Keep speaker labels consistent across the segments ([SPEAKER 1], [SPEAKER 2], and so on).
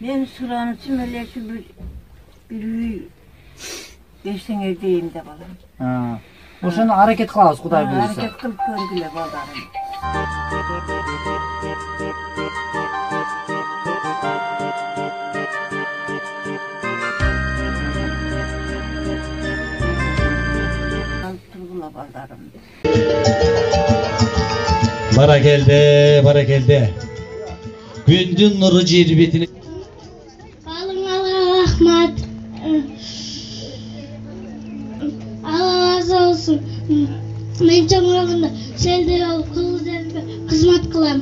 [SPEAKER 1] Ben sulanışım öyle şu bir üy beşten deyim de balam.
[SPEAKER 2] Oşunu hareket kılağız Kuday buyursa.
[SPEAKER 1] Hareket kılıp görgüle balarım. Turgula balarım.
[SPEAKER 3] Barakelde. Gündün nuru cirbetini.
[SPEAKER 4] Allah rahmet. Allah razı olsun. Men çamurağında selde olup hizmet kılam.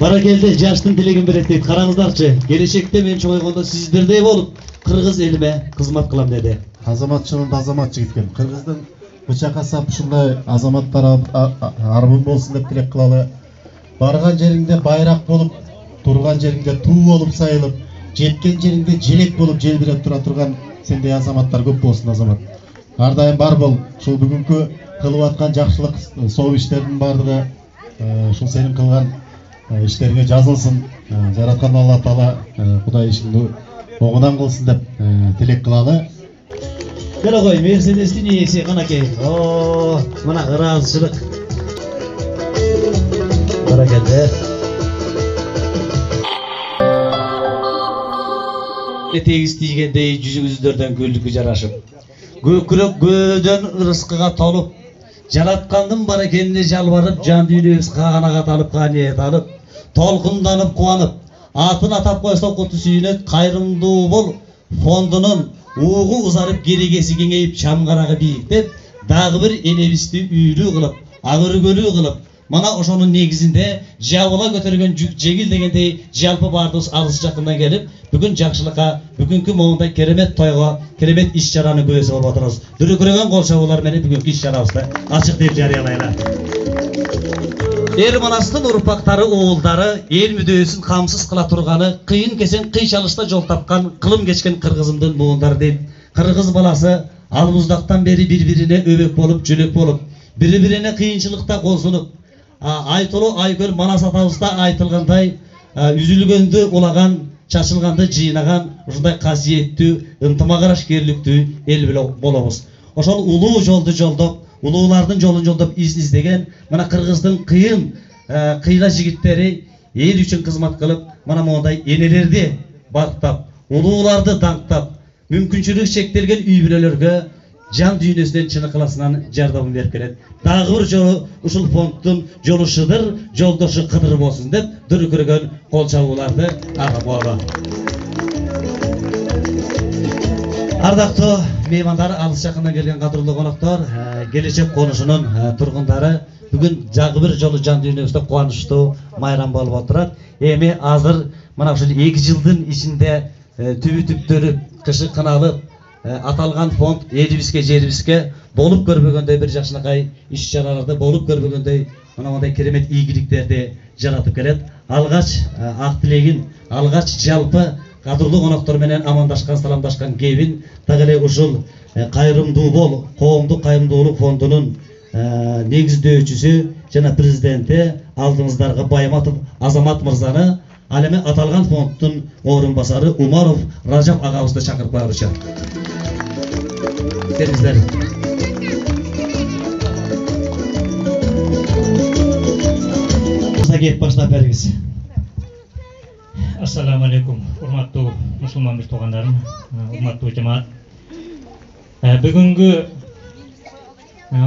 [SPEAKER 3] Barakelde jaштын tilegin berek karаңыздарчы. Келечекте мен чоңойгондо сиздердей болуп кыргыз элиме кызмат кылам деди.
[SPEAKER 5] Азаматчының азаматчы кеткен. Кыргыздын бычак асап ушундай азаматтар армын болсун деп тилек кылалы. Барган жериңде байрак болуп, турган жериңде туу болуп сайылып, жеткен жериңде желек болуп желбиреп тура турган сендей азаматтар көп болсун азамат. Ар дайым бар бол. Ушул бүгүнкү кылып аткан жакшылык соо иштердин бардыгы ушул сенин кылган иштериңе жазылсын. Жараткан Алла Таала Кудай ишиңди оңунан кылсын деп тилек кылалы.
[SPEAKER 3] Кара кой, Мерседестин ээси канакей. Мына ыраазычылык. Баракелде. Тегиз тийгендей жүзүңүздөрдөн гүлдүкү жарашып. Көкүрөк көөдөн ырыскыга толуп, жараткандын баракелине жалбарып, жан дүйнөбүз каганага талып, каниет алып, толкунданып кубанып, атын атап койсо куту сүйүнөт, кайрымдуу бол фондунун угу узарып керегеси кеңейип, чамгарагы бийиктеп, дагы бир элебизди үйлүү кылып, агыргөлүү кылып, мана ошонун негизинде жабыла көтөргөн жүк жеңил дегендей жалпы бардыбыз алыс жакындан келип, бүгүн жакшылыкка, бүгүнкү момундай керемет тойго, керемет иш чараны күбөсү болуп отурабыз. Дүрүкүрөгөн кол чабуулар менен бүгүнкү иш чарабызды ачык деп жарыялайлы. Эр манастын урпактары, уулдары эл мүдөөсүн камсыз кыла турганы, кыйын кесен кыйшалышта жол тапкан, кылым кечкен кыргызымдын муундары дейт. Кыргыз баласы албуздактан бери бири-бирине өбөк болуп, жөлөк болуп, бири-бирине кыйынчылыкта кол сунуп, Айтолу Айгөл Манас атабызда айтылгандай, үзүлгөндү улаган, чачылганды жыйнаган, ушундай касиеттүү, ынтымагырашкерликтүү эл болобуз. Ошол улуу жолду жолдоп, улуулардын жолун жолдоп издеген, мына кыргыздын кыйла жигиттери эл үчүн кызмат кылып, мына мондай энелерди бактап, улууларды даңктап, мүмкүнчүлүгү чектелген үй бүлөлөргө жан дүйнөсүнөн чын ыкыласынан жардамын берип келет. Дагы бир жолу ушул фонддун жолу шыдыр, жолдошу кыдыр болсун деп дүрүкүрөгөн кол чабууларды ага болду. Ардактуу меймандар, алыс жакындан келген кадырлуу коноктор, келечек конушунун тургундары бүгүн дагы бир жолу жан дүйнөбүздө кубанычтуу майрам болуп отурат. Эми азыр мына ушул 2 жылдын ичинде түбү-түптөрү кышы кыналып, аталган фонд элибизге, жерибизге болуп көрбөгөндөй бир жакшынакай иш чараларды болуп көрбөгөндөй мына мондай керемет ийгиликтерди жаратып келет. Алгач ак тилегин, алгач жалпы кадырлуу коноктор менен амандашкан, саламдашкан кебин так эле ушул кайрымдуу бол, коомдук кайрымдуулук фондунун негиздөөчүсү жана президенти алдыңыздарга Байматов Азамат мырзаны, ал эми аталган фонддун орун басары Умаров Ражап агабызды чакырып коелучу. Келиңиздер. Кеп баштап бериңиз.
[SPEAKER 6] Ассаламу алейкум, урматтуу мусулман туугандарым, урматтуу жамаат. Бүгүнгү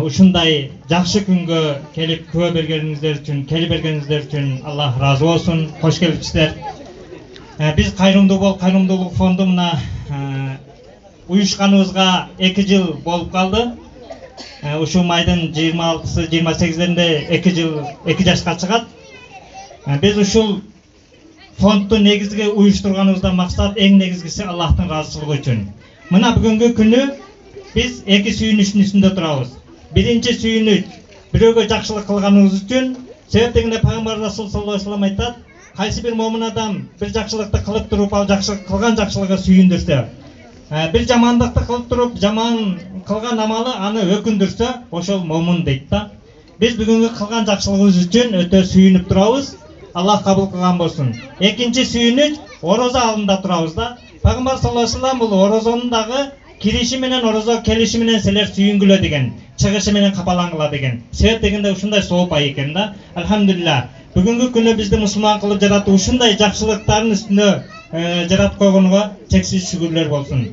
[SPEAKER 6] ушундай жакшы күнгө келип күбө бергениңиздер үчүн Аллах разы болсун. Кош келипсиздер. Биз кайрымдуулук фонду мына уюшканыбызга 2 жыл болуп калды. Ушул майдын 26-28-леринде 2 жашка чыгат. Биз ушул фондду негизги уюштурганыбыздан максат эң негизгиси Аллахтын ыраазычылыгы үчүн. Мына бүгүнкү күнү биз 2 сүйүнүчтүн үстүндө турабыз. Биринчи сүйүнүч бирөөгө жакшылык кылганыбыз үчүн, себеп дегенде Пайгамбар Расул саллаллаху алейхи вассалам айтат, кайсы бир момун адам бир жакшылыкты кылып туруп, ал жакшылык кылган жакшылыгы сүйүндүрсө, бир жамандыкты кылып туруп, жаман кылган амалы аны өкүндүрсө, ошол момун дейт да. Биз бүгүнкү кылган жакшылыгыбыз үчүн өтө сүйүнүп турабыз. Аллах кабыл кылган болсун. Экинчи сүйүнүч орозо алдында турабыз да. Пайгамбар саллаллаху алейхи вассалам бул орозонун дагы кириши менен орозо келиши менен силер сүйүнгүлө деген, чыгышы менен капалангыла деген. Себеп дегенде ушундай сооп ай экен да. Алхамдулилlah. Бүгүнкү күнү бизди мусулман кылып жаратуу ушундай жакшылыктардын үстүнө жаратып койгонуга чексиз шүгүрлөр болсун.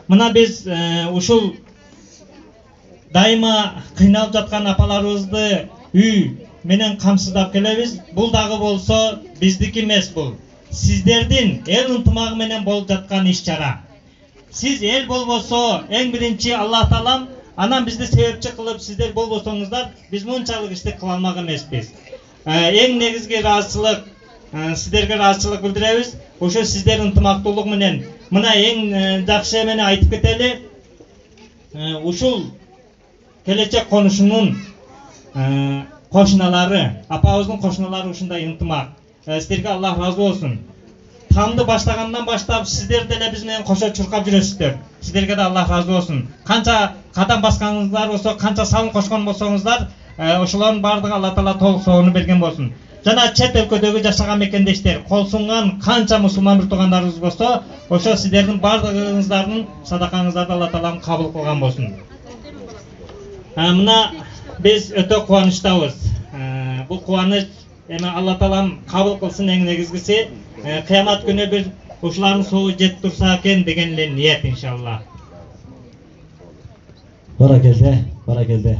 [SPEAKER 6] Мына биз ушул дайыма кыйналып жаткан апаларыбызды үй менен камсыздап келебиз. Бул дагы болсо биздики эмес, бул сиздердин эл ынтымагы менен болуп жаткан иш-чара. Сиз эл болбосо эң биринчи Аллах Таалам, анан бизди себепчи кылып сиздер болбосоңуздар, биз мынчалык ишти кыла алмак эмеспиз. Эң негизги ыраазычылык, сиздерге ыраазычылык билдиребиз. Ошо сиздер ынтымактуулук менен мына эң жакшы эмени айтып кетели. Ушул келечек конушунун кошуналары, апабыздын кошуналары ушундай ынтымак. Сиздерге Аллах разы болсун. Тамды баштагандан баштап сиздер деле биз менен кошо чуркап жүрөсүздөр. Сиздерге да Аллах разы болсун. Канча кадам басканыңыздар болсо, канча салым кошкон болсоңуздар, ошолордун бардыгы Алла Таала толук сооруну берген болсун. Жана чет өлкөдөгү жашаган мекендештер, кол сунган канча мусулман бир туугандарыбыз болсо, ошо сиздердин бардыгыңыздардын садакаңыздарды Алла Таалам кабыл кылган болсун. Мына биз өтө кубанычтабыз. Бул кубаныч эми Алла Таалам кабыл кылсын, эң негизгиси кыямат күнү бир ушулардын соогу жетип турса экен деген эле ниет иншалла.
[SPEAKER 3] Баракелде, баракелде.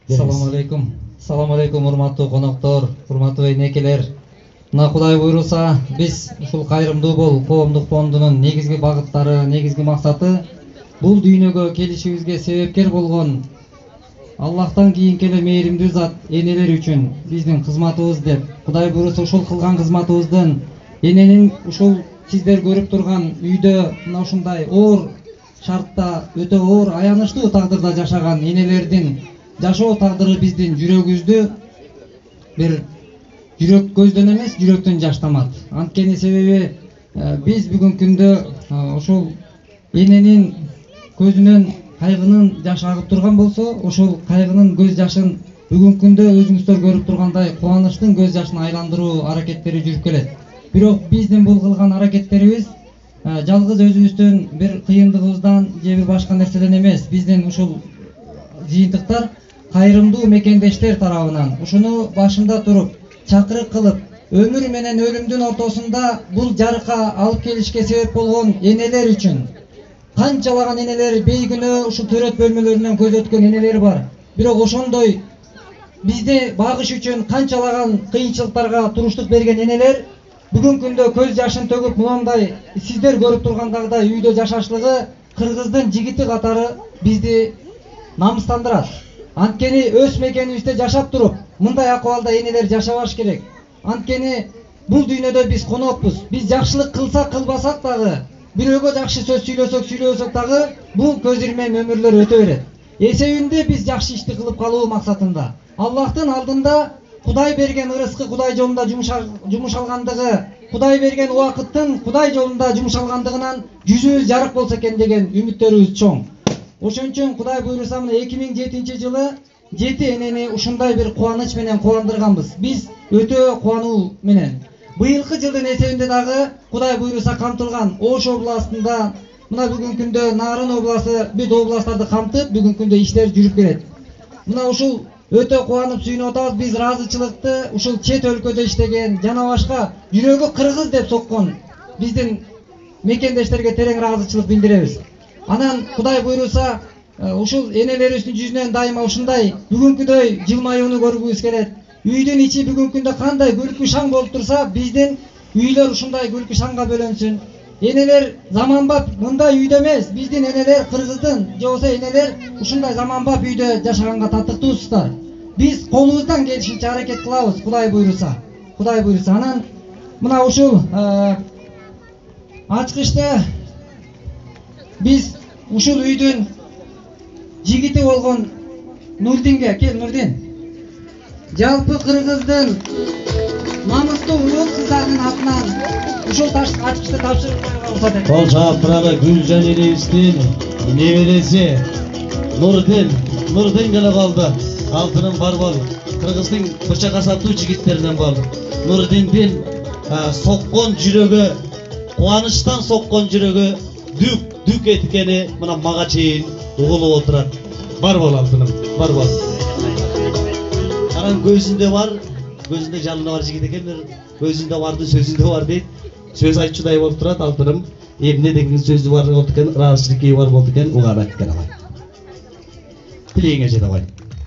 [SPEAKER 2] Салам алейкум. Салам алейкум, урматтуу коноктор, урматтуу эйнекелер. Мына Кудай буйруса, биз ушул кайрымдуу бол коомдук фондунун негизги багыттары, негизги максаты бул дүйнөгө келишибизге себепкер болгон Аллахтан кийинки эле мээримдүү зат энелер үчүн биздин кызматыбыз деп, Кудай буйруса ушул кылган кызматыбыздын эненин ушул сиздер көрүп турган үйдө мына ушундай оор шартта, өтө оор, аянычтуу тагдырда жашаган энелердин жашоо тагдыры биздин жүрөгүбүздү бир жүрөк көздөн эмес, жүрөктөн жаштамат. Анткени себеби биз бүгүнкү күндө ушул эненин көзүнөн кайгынын жашы агып турган болсо, ошол кайгынын көз жашын бүгүнкү күндө өзүңүздөр көрүп тургандай кубанычтын көз жашын айландыруу аракеттери жүрүп келет. Бирок биздин бул кылган аракеттерибиз жалгыз өзүбүздүн бир кыйындыгыбыздан же бир башка нерседен эмес, биздин ушул жыйынтыктар кайрымдуу мекендештер тарабынан ушуну башында туруп чакырык кылып, өмүр менен өлүмдүн ортосунда бул жарыкка алып келишке себеп болгон энелер үчүн, канчалаган энелер бейгүнөө ушул төрөт бөлмөлөрүнөн көз өткөн энелер бар. Бирок ошондой бизди багыш үчүн канчалаган кыйынчылыктарга туруштук берген энелер бүгүнкү күндө көз жашын төгүп мындай сиздер көрүп тургандагыдай үйдө жашашлыгы кыргыздын жигити катары бизди намыстандырат. Анткени өз мекенибизде жашап туруп, мындай акыбалда энелер жашабаш керек. Анткени бул дүйнөдө биз конокпуз. Биз жакшылык кылсак кылбасак дагы, бирөөгө жакшы сөз сүйлөсөк дагы бул көз ирмем өмүрлөр өтө берет. Эсебинде биз жакшы ишти кылып калуу максатында Аллахтын алдында Кудай берген ырыскы Кудай жолунда жумушалгандыгы, Кудай берген убакыттын Кудай жолунда жумушалгандыгынан жүзүбүз жарык болсо экен деген үмүттөрүбүз чоң. Ошон үчүн Кудай буйруса мына 2007-жылы 7 энени ушундай бир кубаныч менен кубандырганбыз. Биз өтө кубануу менен. Быйылкы жылдын эсебинде дагы Кудай буйруса камтылган Ош областында, мына бүгүнкү күндө Нарын областы, бүт областтарды камтып, бүгүнкү күндө иштер жүрүп келет. Мына ушул өтө кубанып сүйүнүп атабыз. Биз ыраазычылыкты ушул чет өлкөдө иштеген жана башка жүрөгү кыргыз деп соккон биздин мекендештерге терең ыраазычылык билдиребиз. Анан Кудай буйруса ушул энелерибиздин жүзүнөн дайыма ушундай бүгүнкүдөй жылмаюуну көргүбүз келет. Үйдүн ичи бүгүнкү күндө кандай күлкү шаң болуп турса, биздин үйлөр ушундай күлкү шаңга бөлөнсүн. Энелер заманбап мындай үйдө эмес, биздин энелер кыргыздын же болбосо энелер ушундай заманбап үйдө жашаганга татыктуусуздар. Биз колубуздан келишинче аракет кылабыз, Кудай буйруса. Кудай буйруса. Анан мына ушул ачкычта биз ушул үйдүн жигити болгон Нурдинге, кел Нурдин. Жалпы кыргыздын намыстуу улуу кыздардын атынан ушул ачкычты тапшырууга уруксат этиңиз.
[SPEAKER 3] Ол жаап туралы Гүлжан элебиздин небереси Нурдин келе калды. Алтыным бар бол. Кыргыздын бычак асатуу жигиттеринен бол. Нурдиндин соккон жүрөгү, кубанычтан соккон жүрөгү дүк эткени мына мага чейин угулуп отурат. Бар бол алтыным, бар бол. Анан көзүндө бар, көзүндө жанында бар жигит экен, көзүндө барды, сөзүндө бар дейт. Сөз айтчудай болуп турат алтыным. Эмне деген сөзү бар болду экен, ыраазычылык бар болду экен, угана экен алай. Тилегиңе жете кой.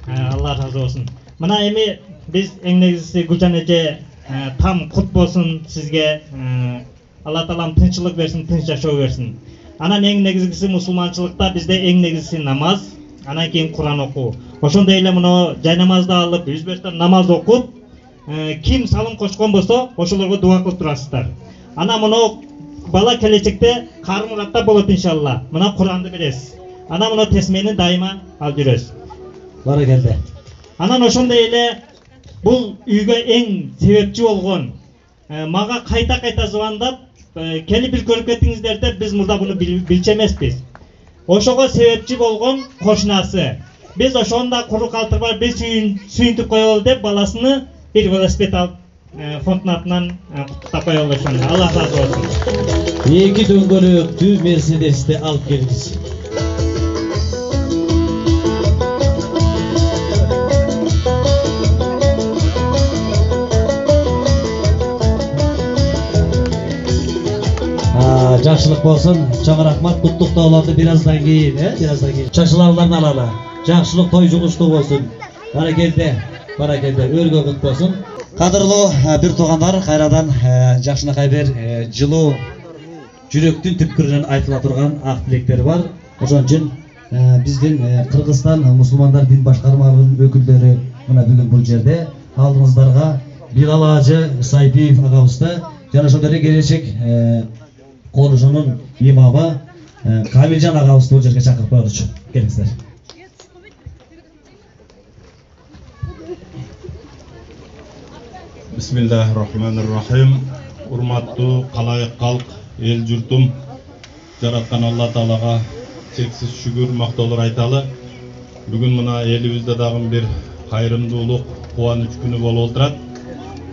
[SPEAKER 6] Алла разы болсын. Мына эми биз эң негизгиси Гүлжан эже там кут болсун сизге. Алла таалам тынччылык берсин, тынч жашоо берсин. Анан эң негизгиси мусулманчылыкта бизде эң негизгиси намаз, анан кийин Куран окуу. Ошондой эле мына жайнамазды алып, үзбөстөн намаз окуп, ким салым кошкон болсо, ошолорго дуа кылып турасыздар. Анан мына бала келечекте кары муратта болот иншалла. Мына Куранды бересиз. Анан мына тесмени дайыма алып жүрөсүз.
[SPEAKER 3] Баракелде.
[SPEAKER 6] Анан ошондой эле бул үйгө эң себепчи болгон, мага кайта звондап, келип бир көрүп кетиңиздер деп биз мурда буну билчү эмеспиз. Ошого себепчи болгон кошунасы. Биз ошондо куру калтырбай биз сүйүнтүп коелу деп баласыны бир велосипед алып фонддун атынан куттуктап коелу ошону. Алла разы болсун.
[SPEAKER 3] 2 дөңгөлөктүү Мерседести алып келдиңиз. Жакшылык болсун. Чоң рахмат, куттуктоолорду бираздан кийин, бираздан кийин. Жакшылауларын алалы. Жакшылык той жугуштуу болсун. Баракелде, өргө кут болсун. Кадырлуу бир туугандар, кайрадан жакшынакай бер жылуу жүрөктүн түпкүрүнөн айтыла турган ак тилектер бар. Ошон үчүн биздин Кыргызстан мусулмандар дин башкармалыгынын өкүлдөрү мына бүгүн бул жерде алдыңыздарга Билал Ажы Сайпиев агабызды жана ошондой эле келечек Колушунун имамы Камилжан агабызды бул жерге чакырып коелучу. Келиңиздер.
[SPEAKER 7] Бисмиллахиррахманиррахим. Урматтуу калайык калк, эл журтум, жараткан Алла Таалага чексиз шүгүр, мактоолор айталы. Бүгүн мына элибизде дагы бир кайрымдуулук, кубаныч күнү болуп отурат.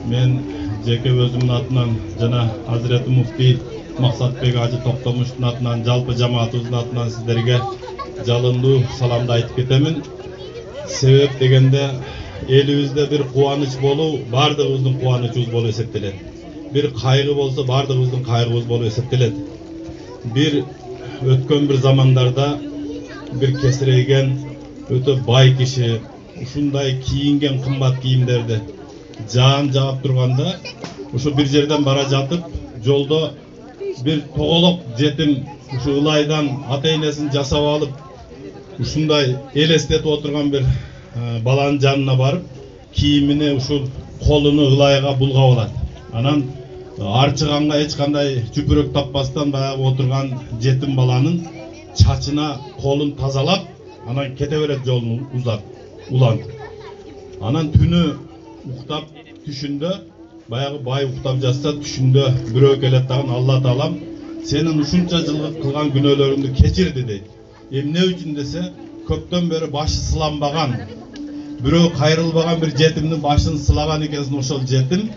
[SPEAKER 7] Мен жеке өзүмдүн атынан жана Азирети муфтий Максатбек Ажы Токтомуштун атынан, жалпы жамаатыбыздын атынан сиздерге жалындуу саламды айтып кетемин. Себеп дегенде элибизде бир кубаныч болуу бардыгыбыздын кубанычыбыз болуп эсептелет. Бир кайгы болсо бардыгыбыздын кайгыбыз болуп эсептелет. Бир өткөн бир замандарда бир кесирейген өтө бай киши ушундай кийинген кымбат кийимдерди жаан жаап турганда, ушу бир жерден бара жатып, жолдо бир тоголок жетим ушу ылайдан ата энесин жасап алып, ушундай элестетип отурган бир баланын жанына барып, кийимини ушул колуну ылайга булгап алат. Анан арчыганга эч кандай чүпүрөк таппастан баягы отурган жетим баланын чачына колун тазалап, анан кете берет жолун улантып. Анан түнү уктап түшүндө баягы бай уктап жатса, түшүндө бирөө келет дагы Алла Таалам сенин ушунча жылгы кылган күнөөлөрүңдү кечирди дейт. Эмне үчүн десе, көптөн бери башы сыланбаган, бирөө кайрылбаган бир жетимдин башын сылаган экенсиң, ошол жетим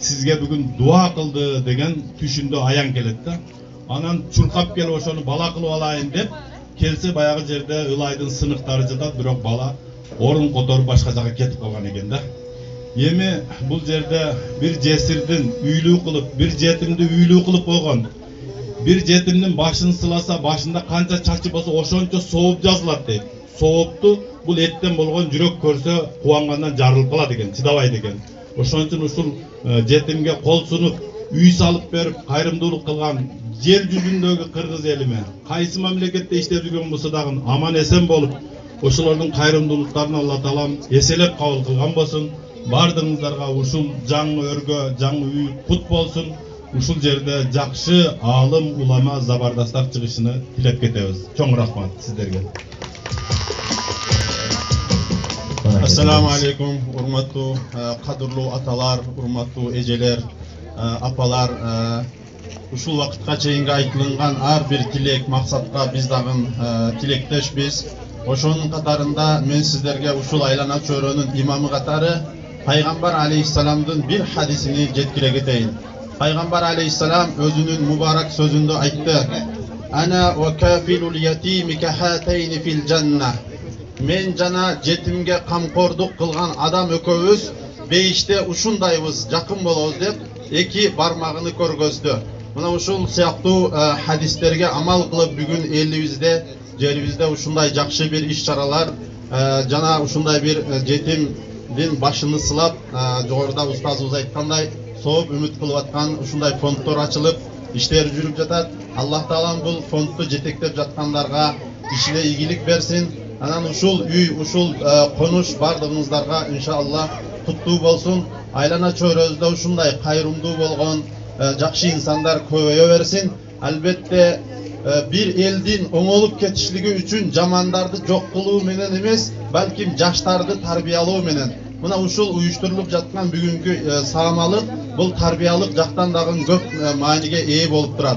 [SPEAKER 7] сизге бүгүн дуа кылды деген түшүндө аян келет да. Анан чуркап келип ошону бала кылып алайын деп келсе, баягы жерде ылайдын сыныктары жатат, бирок бала орун которуп башка жака кетип калган экен да. Эми бул жерде бир жесирдин үйлүү кылып, бир жетимди үйлүү кылып койгон. Бир жетимдин башын сыласа, башында канча чачы болсо ошончо сооп жазылат дейт. Соопту бул эттен болгон жүрөк көрсө кубангандан жарылып калат экен, чыдабайт экен. Ошон үчүн ушул жетимге кол сунуп, үй салып берип, кайрымдуулук кылган жер жүзүндөгү кыргыз элиме, кайсы мамлекетте иштеп жүргөн болсо дагы аман эсен болуп, ошолордун кайрымдуулуктарын Алла Таалам эселеп кабыл кылган болсун. Бардыңыздарга ушул жаңы өргө, жаңы үй кут болсун. Ушул жерде жакшы аалым, улама, забардастар чыгышыны тилеп кетебиз. Чоң рахмат сиздерге.
[SPEAKER 5] Ассаламу алейкум, урматтуу кадырлуу аталар, урматтуу эжелер, апалар. Ушул вакытка чейинки айтылган ар бир тилек, максатка биз дагы тилектешбиз. Ошонун катарында мен сиздерге ушул айлана чөйрөнүн имамы катары Peygamber aleyhisselam'ın bir hadisini jetkile geteyin. Peygamber aleyhisselam özünün mübarek sözünde aytdı. Ana ve kafilul yetimi kehateyni fil cennet. Men jana jetimge kamkorduk kılgan adam ökövüz beyişte uşundayбыз, jakın bolobuz dep eki barmagını körgözdü. Mına uşul siyaktуу hadislerge amal kılıp bugün elibizde, jerimizde uşunday jakşı bir iş çaralar, jana uşunday bir jetimdin başını sılap, jogorуда ustazыбыз aytkандай, soğup ümit kılıp atkan uşunday fondtor açılıp, işler жүрүp жатат. Allah Taalam bul fondtu jetektep жаткандарга işine iyilik versin. Anan uşul üy, uşul konuş bardığınızlarga inşallah kuttуу bolsun. Aylana çörözde uşunday kayrımdуу bolgon jakşı insanlar köbeye versin. Elbette bir eldin oңолуп ketişligi üçün jamandardı jok kılуу menen emes, balkim jaştardı tarbiyalоо menen. Mına uşul uyuşturulup жаткан бүгүnkү saamalık, bul tarbiyalık jaktan dagы köp maanige ee bolup turat.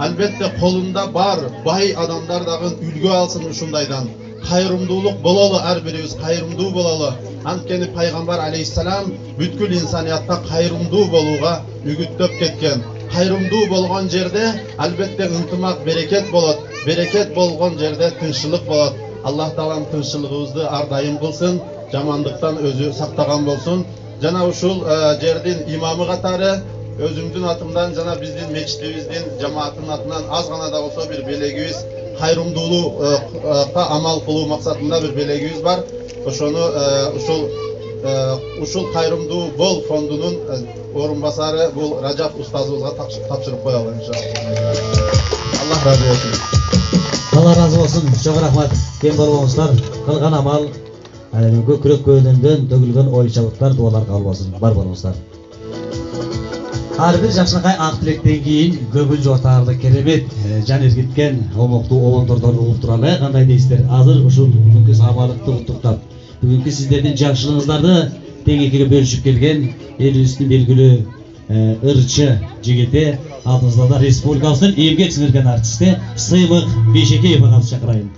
[SPEAKER 5] Elbette kolunda bar, bay adamlar dagı ülgü alsın uşundaydan. Kayrımdуулuk bolalı, her birimiz kayrımdуу bolalı. Antkeni Peygamber aleyhisselam bütkül insaniyatta kayrımdуу boluğa ügüttöp ketken. Kayrımdуу bolgon jerde elbette ынтымак bereket bolat. Bereket bolgon jerde tınççılık bolat. Allah Taalam tınççılığыбызды ardayım kılsın, jamandıktan özü saktagан bolsun. Jana uşul jerdin imamı katары özümdün atımdan jana bizdin meçitibиздин jamaatın atынан az gana da olsa bir belegibиz, kayrımdуулukka amal kılуу maksatında bir belegibиz var. Oşonu uşul kayrımdуу bol fondunun orunbasarı bul Rajap ustazыбызга tapşırıp koyalım inşallah. Allah razı olsun.
[SPEAKER 3] Allah razı olsun. Çok rahmat. Kem bolboңуздар. Kılgan amal көкүрөк көөнүндөн төгүлгөн ой чабыттар дуалар калбасын. Бар болуңуздар. Har bir жакшынакай ак тилектен кийин көбүл жортарды керемет жан эргиткен омоктуу обондордон угуп туралы. Кандай дейсиздер? Азыр ушул бүгүнкү саамалыкты уктуктап, бүгүнкү сиздердин жакшылыгыңыздарды тең экиге бөлүшүп келген элибиздин белгилүү ырчы жигити, алдыбызда да республикабыздын эмгек сиңирген артисти Сыймык Бейшекеев агамызды чакырайын.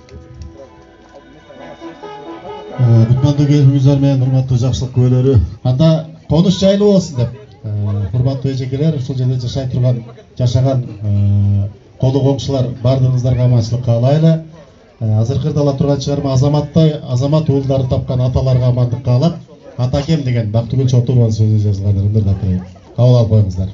[SPEAKER 5] Бүтмөндүү келиңиздер менен урматтуу жакшылык күбөлөрү. Анда конуш жайлуу болсун деп урматтуу эжекелер, ушул жерде жашай турган, жашаган колу коңшулар бардыгыңыздарга аманчылык каалайлы. Азыркы ала турган чыгарма азамат уулдарды тапкан аталарга амандык каалап, атакем деген Бактыгүл Чотурованын сөзү жазылган ырымдарды кабыл алып коюңуздар.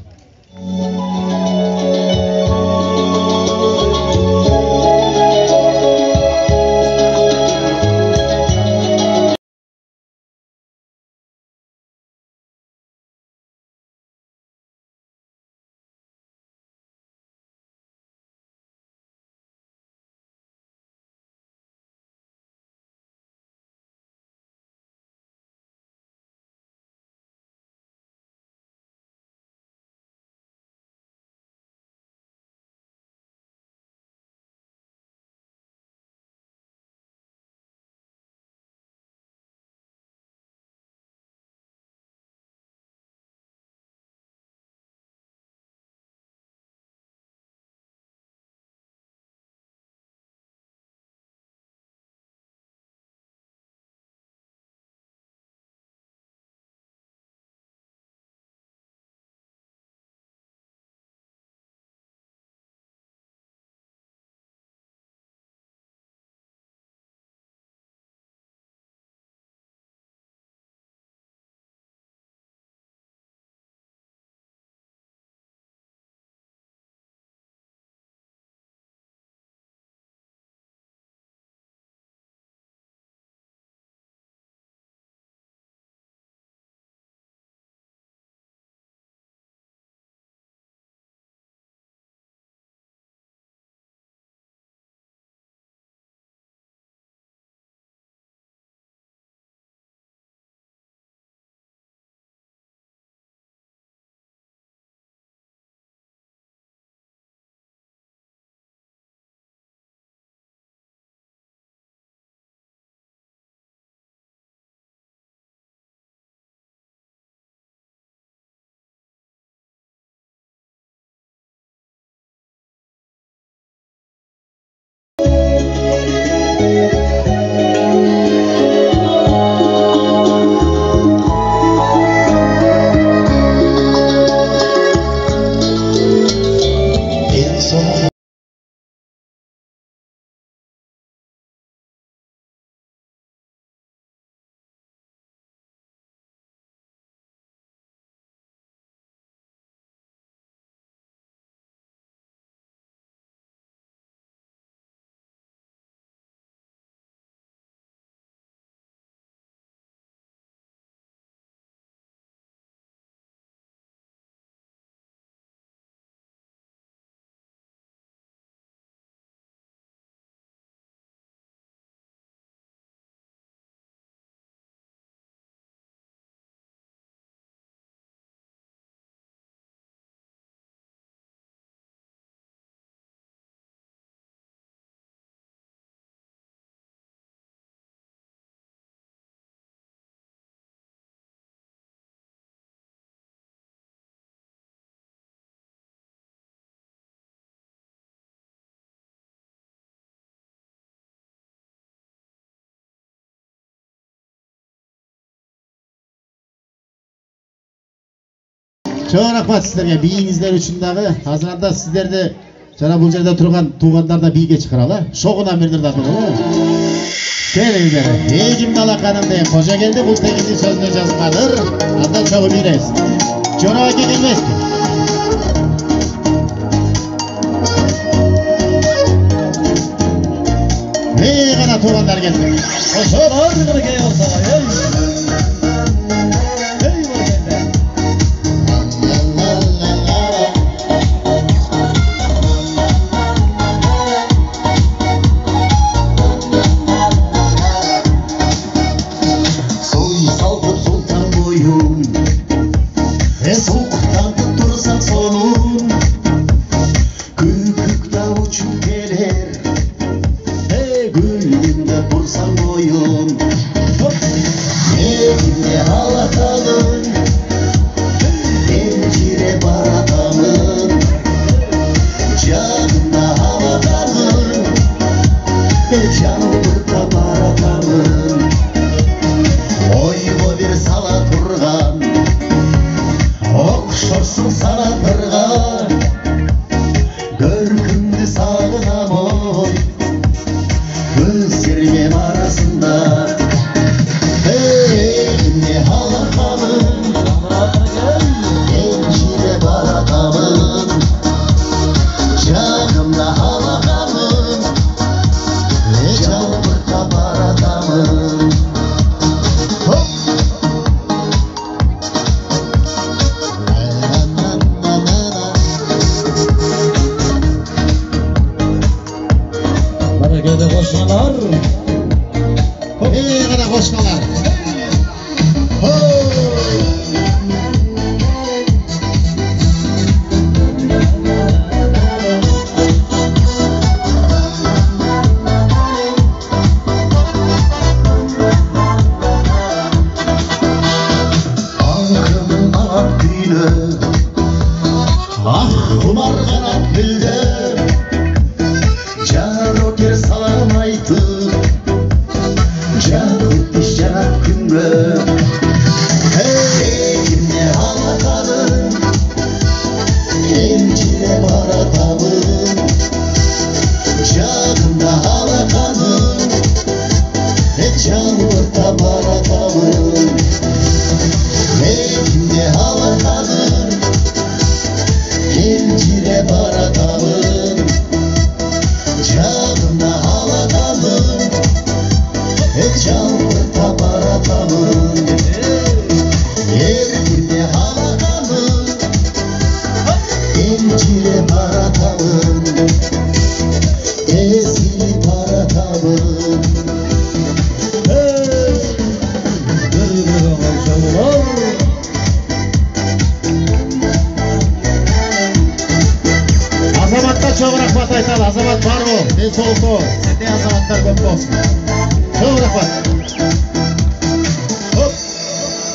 [SPEAKER 5] Чоң рахмат сіздерге бийиңиздер үчүн дагы. Азырында сиздерди жана бул жерде турган туугандар да бийге чыгаралы. Шогуна бердир да турган. Келиңдер. Эгим далаканым деген кожа келди, бул тегиздин сөзүнө жазылгандыр. Андан чогуу бийребиз. Жора аке келмести. Гана туугандар келди.
[SPEAKER 3] Ошолор бирге болсо.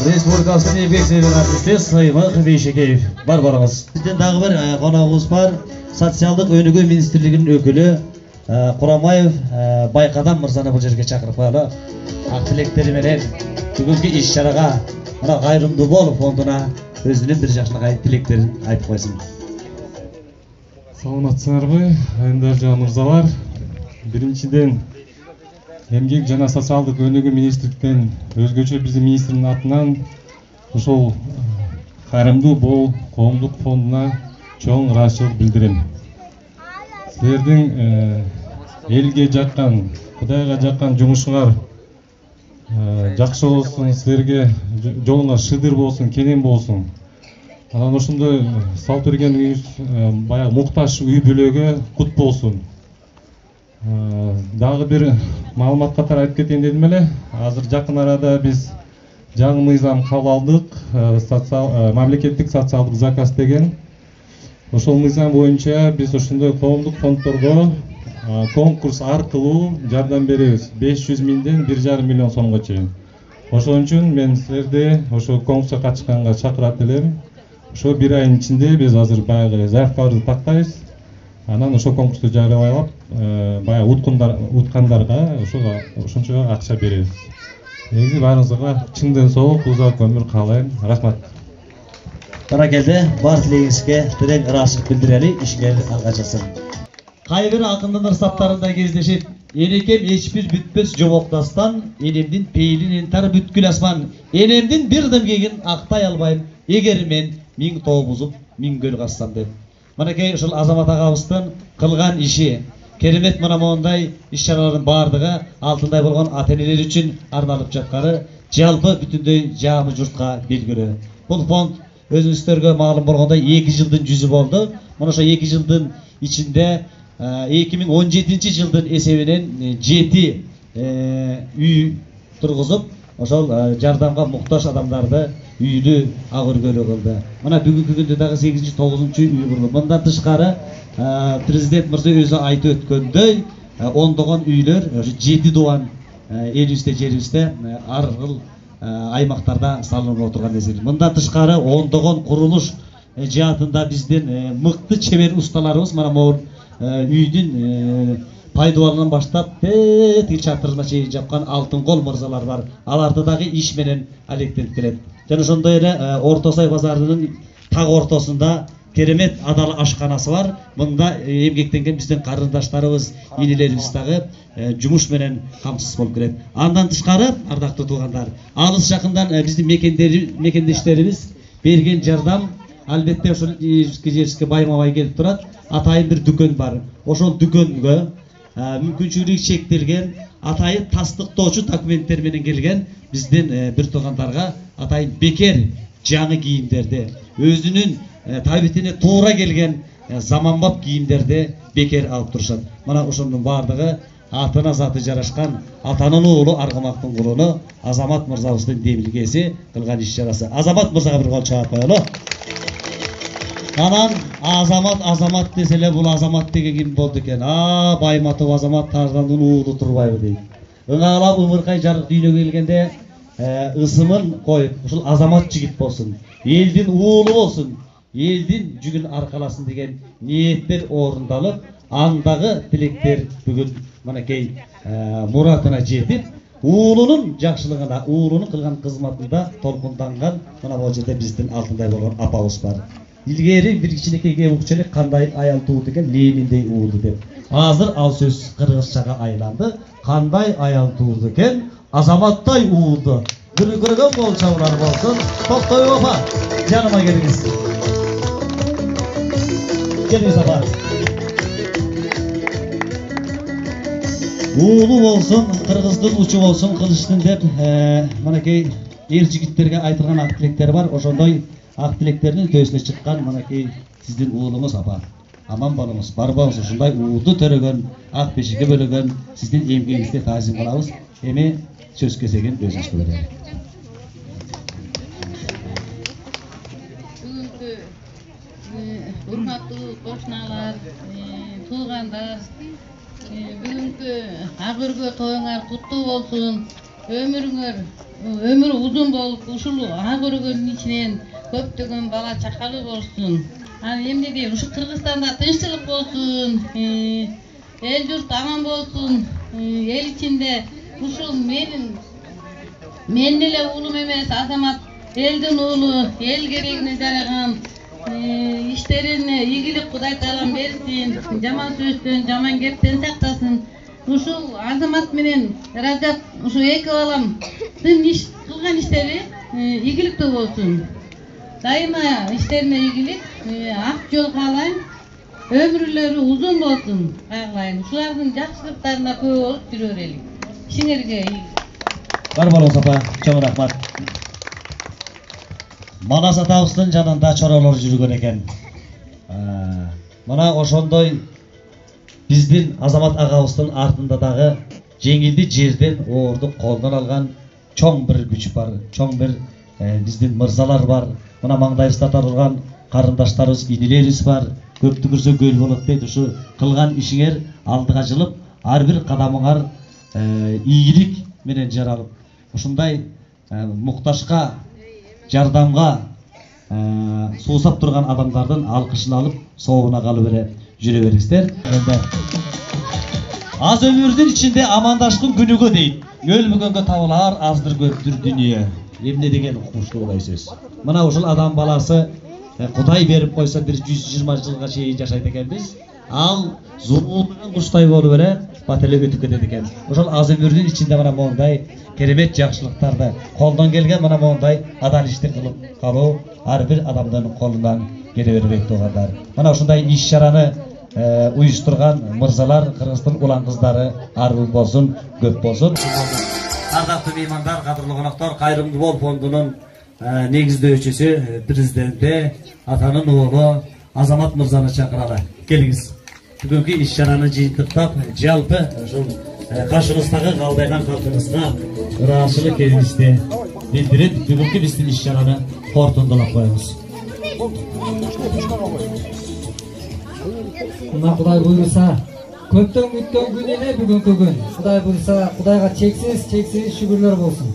[SPEAKER 8] Республикасының еңбек сіңірген артисі Саймақ Бейшекеев бар барыңыз.
[SPEAKER 3] Бізден дағы бір қонағымыз бар, социалдық өнігі министрлігінің өкілі Құрамаев Байқадам мырзаны бұл жерге шақырып қойды. Ақ тілектеріменен бүгінгі іс-шараға қайырымды бол фондына өзінің бір жақшылық тілектерін айтып қойсын.
[SPEAKER 7] Саламатсыздар ғой, айымдар жана мырзалар. Біріншіден Еңбек жана социалдык өнүгүү министрликтен өзгөчө биздин министрдин атынан ошол кайрымдуу бол коомдук фондуна чоң ыраазычылык билдирем. Силердин элге жаккан, Кудайга жаккан жумушуңар жакшы болсун, силерге жолуңар шыдыр болсун, кенен болсун. Анан ошондой салып берген үйүңүз баягы муктаж үй бүлөгө кут болсун. Дагы бир маалымат катары айтып кетейин дедим эле. Азыр жакын арада биз жаңы мыйзам кабыл алдык, мамлекеттик социалдык заказ деген. Ошол мыйзам боюнча биз ошондой коомдук фонддорго конкурс аркылуу жардам беребиз. 500 миңден 1,5 миллион сомго чейин. Ошон үчүн мен силерди ошо конкурска катышканга чакырат элем. Ошо бир айдын ичинде биз азыр баягы заявкаларды тактайбыз. Анан ошо конкурсту жарыялап, баягы уткандарга ошончо акча беребиз. Негизи баарыңызга чындын соолук, узак өмүр каалайм. Рахмат.
[SPEAKER 3] Barakelde бар тілегіңізге терең ырашылық білдірелі, ішіңер алға жасын. Қайбір ақындың ырсаптарында кездешіп, енекем ешбір бүтпес жомоқтастан, енемден пейілінен тар бүткіл асман, енемден бір дым кеген ақтай албайым, егер мен мин тоо бұзып, мин көл қассам деп. Мінекей ұшыл Азамат ағабыстың қылған іші, керемет мына мондай іс-шаралардың бардығы алтындай болған ата-енелер үшін арналып жатқаны жалпы бүтіндей жамы жұртқа белгілі. Бұл фонд өзіңіздерге мағлұм болғандай 2 жылдың жүзі болды. Мұныша 2 жылдың ішінде 2017 жылдың есебінен 7 үй тұрғызып, ошол жардамға мұқтаж адамдарды үйлі ағыргөлі қылды. Мына бүгінгі күнде дағы 8-9 үй құрылды. Бұндан тышқары президент мырза өзі айтып өткендей, ондаған үйлер 7 дуан елүсте жерүсте арғыл аймақтарда салынып отырған несел. Мұндан тышқары ондаған құрылыш жиһатында бізден мықты чебер ұсталарымыз мына мол үйдің пайдаланынан баштап тетіл чатырына шейін жапқан алтын қол мырзалар бар. Алардағы иш менен алектеніп келеді. Және сондай эле Ортосай базарының тақ ортасында керемет адал ашқанасы бар. Мұнда емгектенген біздің қарындаштарыбыз, енелерimiz дагы жұмыш менен камсыз болып келеді. Андан тышқары, ардақты туғандар, алыс жақындан біздің мекендештерimiz берген жардам албетте ошол жерге байма-бай келіп тұрады. Атайын бір дүкен бар. Ошол дүкөнгө мүмкіншілігі шектелген, атайын тастықтоочу документтер менен келген бізден бір туғандарға атайын бекер жаңы кийимдерди, өзүнүн табитине туура келген заманбап кийимдерди бекер алып турушат. Мына ошондун бардыгы атына заты жарашкан атанын уулу Аргамактын кулуну Азамат мырзабыздын демилгеси кылган иш-чарасы. Азамат мырзага бир кол чаап коелу. Анан Азамат деселе бул Азамат деген ким болду экен? Байматов Азамат Тарзандын уулу турбайбы дейт. Ыңалап ымыркай жарык дүйнөгө келгенде ысымын коюп, ушул Азамат жигит болсун, элдин уулу болсун, элдин жүгүн аркаласын деген ниеттер орундалып, андагы тилектер бүгүн мынакей муратына жетип, уулунун жакшылыгына, уулунун кылган кызматында толкунданган мына бул жерде биздин алтындай болгон апабыз бар. Илгери бир кичинекей укчелек кандай аял тууду экен, Лениндей уулду деп. Азыр ал сөз кыргызчага айланды. Кандай аял тууду экен, Азаматтай уулду. Күргөргөн кол чабуулар болсун. Токтой апа, жаныма келиңиз. Келиңиз апа. Уулу болсун, кыргыздын учу болсун, кылыштын деп, мынакей эр жигиттерге айтылган ак тилектер бар. Ошондой ак тилектердин төсүнө чыккан мынакей сиздин уулуңуз апа. Аман болуңуз, барбаңыз. Ушундай уулду төрөгөн, ак бешикке бөлөгөн сиздин эмгегиңизге таазим кылабыз. Эми сөз кезегин өзүңүзгө берели.
[SPEAKER 9] Бүгүнкү урматтуу кошуналар, туугандар, бүгүнкү агыргө тоюңар куттуу болсун. Өмүр узун болуп, ушул агыргөнүн ичинен көптөгөн бала чакалы болсун. Анан эмне дейм, ушу Кыргызстанда тынччылык болсун, эл журт аман болсун, эл ичинде ушул мен эле уулум эмес, Азамат элдин уулу, эл керегине жараган, иштерине ийгилик Кудай Таалам берсин, жаман сөздөн, жаман кептен сактасын. Ушул Азамат менен Ражат, ушу эки баламдын кылган иштери ийгиликтүү болсун. Дайыма иштерине ийгилик, ак жол каалайм, өмүрлөрү узун болсун каалайм. Ушулардын жакшылыктарына көп болуп жүрө берели. Ишиңерге
[SPEAKER 3] Бар болуңуз апа, чоң рахмат. Манас атабыздын жанында чоролор жүргөн экен. Мына ошондой биздин Азамат агабыздын артында дагы жеңилди жерден оорду колдон алган чоң бир күч бар, чоң бир биздин мырзалар бар. Мына маңдайыбызда турган карындаштарыбыз, инелерибиз бар. Көптү көрсө көл болот дейт. Ушу кылган ишиңер алдыга жылып, ар бир кадамыңар ийгилик менен жаралып, ушундай муктажга, жардамга суусап турган адамдардын алкышын алып, сообуна калып эле жүрө бериңиздер. Аз өмүрдүн ичинде амандашкан күнүгө дейт. Өлмөгөнгө табылар аздыр көптүр дүнүйө. Эмне деген укмуштуу Кудай сөз. Мына ушул адам баласы Құдай беріп қойса бір 120 жылға шейін жашайды екенбіз. Ал зуылдаған құштай болу бере бателеп өтіп кетеді екен. Ошол аз өмүрдүн ичинде мына мондай керемет жакшылыктарды колдон келген мына мондай адал иштер кылып калуу ар бир адамдын колунан келе бербейт туугандар. Мына ушундай иш чараны уюштурган мырзалар, Кыргыздын улан кыздары арыл болсун, көп болсун. Ардактуу меймандар, кадырлуу коноктор, Кайрымдуу Бол фондунун негиздөөчүсү, президенти, атанын уулу Азамат мырзаны чакыралы. Келиңиз. Бүгүнкү иш чараны жыйынтыктап, жалпы ушул каршыбыздагы калдайган калкыбызга ыраазычылык эримизди билдирип, бүгүнкү биздин иш чараны корутундулап коебуз.
[SPEAKER 2] Мына Кудай буйруса, көптөн күткөн күн эле бүгүнкү күн. Кудай буйруса, Кудайга чексиз шүгүрлөр болсун.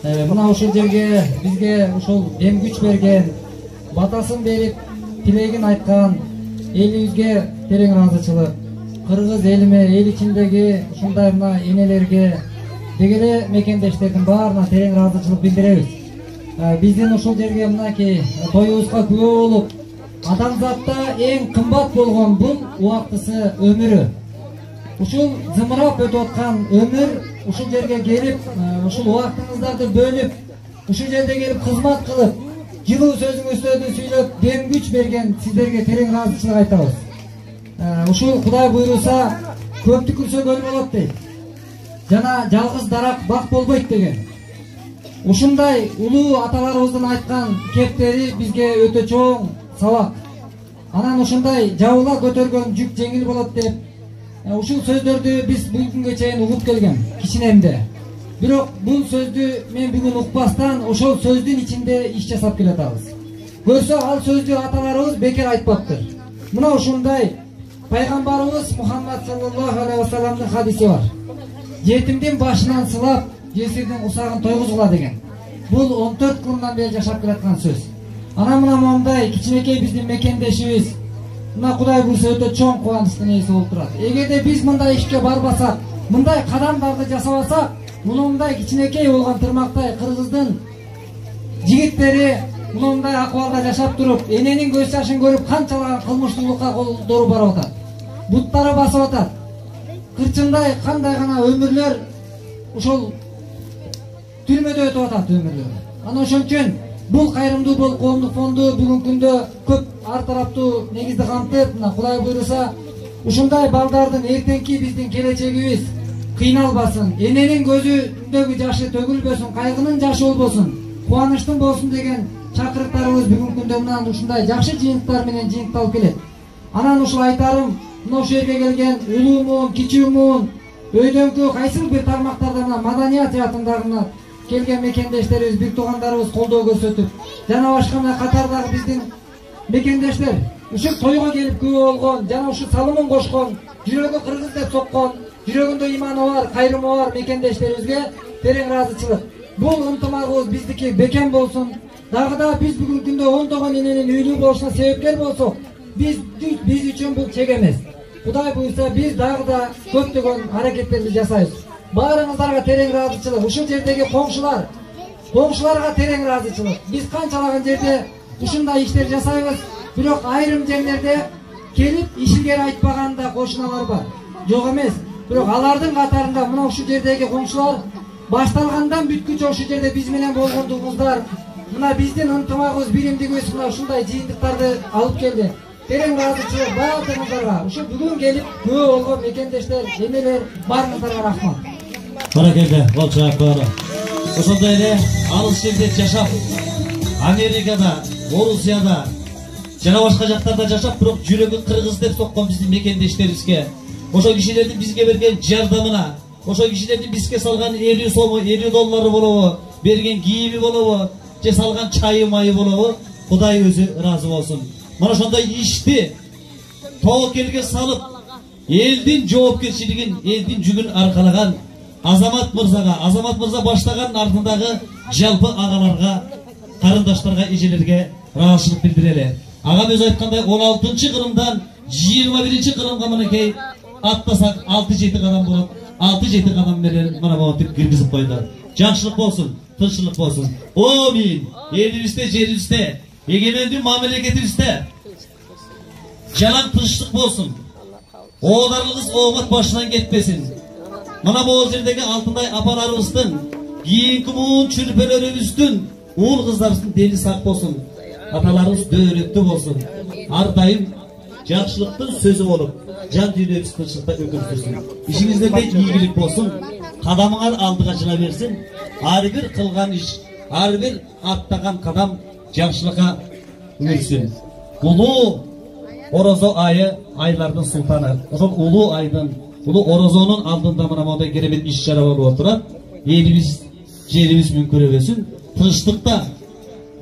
[SPEAKER 2] Мына ушул жерге бизге ушул эм күч берген, батасын берип, тилегин айткан элибизге терең ыраазычылык. Кыргыз элиме, эл ичиндеги ушундай мына энелерге, дегеле мекендештердин баарына терең ыраазычылык билдиребиз. Биздин ушул жерге мынакей тоюбузга күбө болуп, адамзатта эң кымбат болгон бул убактысы өмүрү. Ушул зымырап өтүп аткан өмүр ушул жерге келип, ушул убактыңыздарды бөлүп, ушул жерде келип кызмат кылып, жылуу сөзүңүздөрдү сүйлөп, дем күч берген сиздерге терең ыраазычылык айтабыз. Ушул Кудай буйруса, көптү күрсө көл болот дейт. Жана жалгыз дарак бак болбойт деген. Ушундай улуу аталарыбыздын айткан кептери бизге өтө чоң сабак. Анан ушундай жабыла көтөргөн жүк жеңил болот деп, ушул сөздөрдү биз бул күнгө чейин угуп келгем, кичинемде. Бирок бул сөздү мен бүгүн укпастан ошол сөздүн ичинде иш жасап келатабыз. Көрсө ал сөздү аталарыбыз бекер айтпаптыр. Мына ушундай пайгамбарыбыз Мухаммад саллаллаху алейхи вассаламдын хадиси бар. Жетимдин башынан сылап, жесирдин усагын тойгузгула деген. Бул 14 кылымдан бери жашап келаткан сөз. Анан мына мондай кичинекей биздин мекендешибиз мына Кудай буйруса өтө чоң кубанычтын ээси болуп турат. Эгерде биз мындай ишке барбасак, мындай кадамдарды жасабасак, мындай кичинекей болгон тырмактай Кыргыздын жигиттери мындай акыбалда жашап туруп, эненин көз жашын көрүп канчалаган кылмыштуулукка колдору барып атат. Буттары басып атат. Кырчындай кандай гана өмүрлөр ошол түрмөдө өтүп атат өмүрлөр. Анан ошон үчүн бул Кайрымдуу Бол коомдук фонду бүгүнкү күндө көп ар тараптуу негизди камтып, мына Кудай буйруса ушундай балдардын эртеңки биздин келечегибиз кыйналбасын, эненин көзүндөгү жашы төгүлбөсүн, кайгынын жашы болбосун, кубанычтын болсун деген чакырыктарыбыз бүгүнкү күндө мына ушундай жакшы жыйынтыктар менен жыйынталып келет. Анан ушул айтарым, мына ушул жерге келген улуу муун, кичүү муун, өйдөнкү кайсыл бир тармактарда мына маданият жаатындагы келген мекендештерибиз, бир туугандарыбыз колдоо көрсөтүп, жана башка мына катардагы биздин мекендештер ушул тойго келип күбө болгон, жана ушул салымын кошкон, жүрөгү кыргыз деп соккон, жүрөгүндө иманы бар, кайрымы бар мекендештерибизге терең ыраазычылык. Бул ынтымагыбыз биздики бекем болсун. Дагы да биз бүгүнкү күндө ондогон эненин үйлүү болушуна себепкер болсок, биз үчүн бул чек эмес. Кудай буйруса биз дагы да көптөгөн аракеттерди жасайбыз. Баарыңыздарга терең ыраазычылык. Ушул жердеги коңшуларга терең ыраазычылык. Биз канчалаган жерде ушундай иштер жасайбыз, бирок айрым жерлерде келип ишигер айтпаганда кошуналар бар. Жок эмес. Бирок алардын катарында мына ушул жердеги коңшулар башталгандан бүткүчө ушул жерде биз менен болгондугубуздар, мына биздин ынтымагыбыз, биримдигибиз мына ушундай жыйынтыктарды алып келди. Терең ыраазычылык баардыгыңыздарга, ушу бүгүн келип күбө болгон мекендештер, эмелер баарыңыздарга рахмат.
[SPEAKER 3] Баракелде, болчак. Ошондой эле алыс жерде жашап, Америкада, Орусияда, жана башка жактарда жашап, бирок жүрөгү кыргыз деп соккон биздин мекендештерибизге, ошол кишилердин бизге берген жардамына, ошол кишилердин бизге салган 50 сому, 50 доллары болобу, берген кийими болобу, же салган чайы майы болобу, Кудай өзү ыраазы болсун. Mana ошондой ишти тоокелге салып, элдин жоопкерчилигин, элдин жүгүн аркалаган Азамат мырза баштаган артындагы жалпы агаларга, карындаштарга, эжелерге ыраазычылык билдирели. Агам өзү айткандай 16-кылымдан 21 кылымга мынакей аттасак 6-7 кадам болуп, 6-7 кадам менен мына монтип киргизип койду. Жакшылык болсун, тынччылык болсун. Амин. Элибизде, жерибизде Egemendiğin memleketimizde yalan tınçlık olsun. Oğullarınız oğmat başından gitmesin. Mana bu yerdeki altınday apararımыздın, kiyinki muğun çürpelörümüzdün, oğul kızlarımыздın deli sak olsun. Atalarımız döğretli olsun. Her daim жақшылықтың сөзі болып, жан дүниеміз тыныштықта өмір сүрсін. İşinizde de iyilik olsun. Kadamыңар алдыға жыла берсін. Әрбір қылған іш, әрбір аттаған қадам жақшылыққа өрсін. Ұлы Орозо айы айлардың сұлтаны. Ошол ұлы айдың, ұлы Орозоның алдында мына мындай керемет іс шара болып отырат. Еліміз, жеріміз мүмкін өсін. Тыныштықта,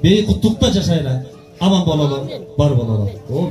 [SPEAKER 3] бейқұттықта жашайлар. Aman bolalar, var bolalar. O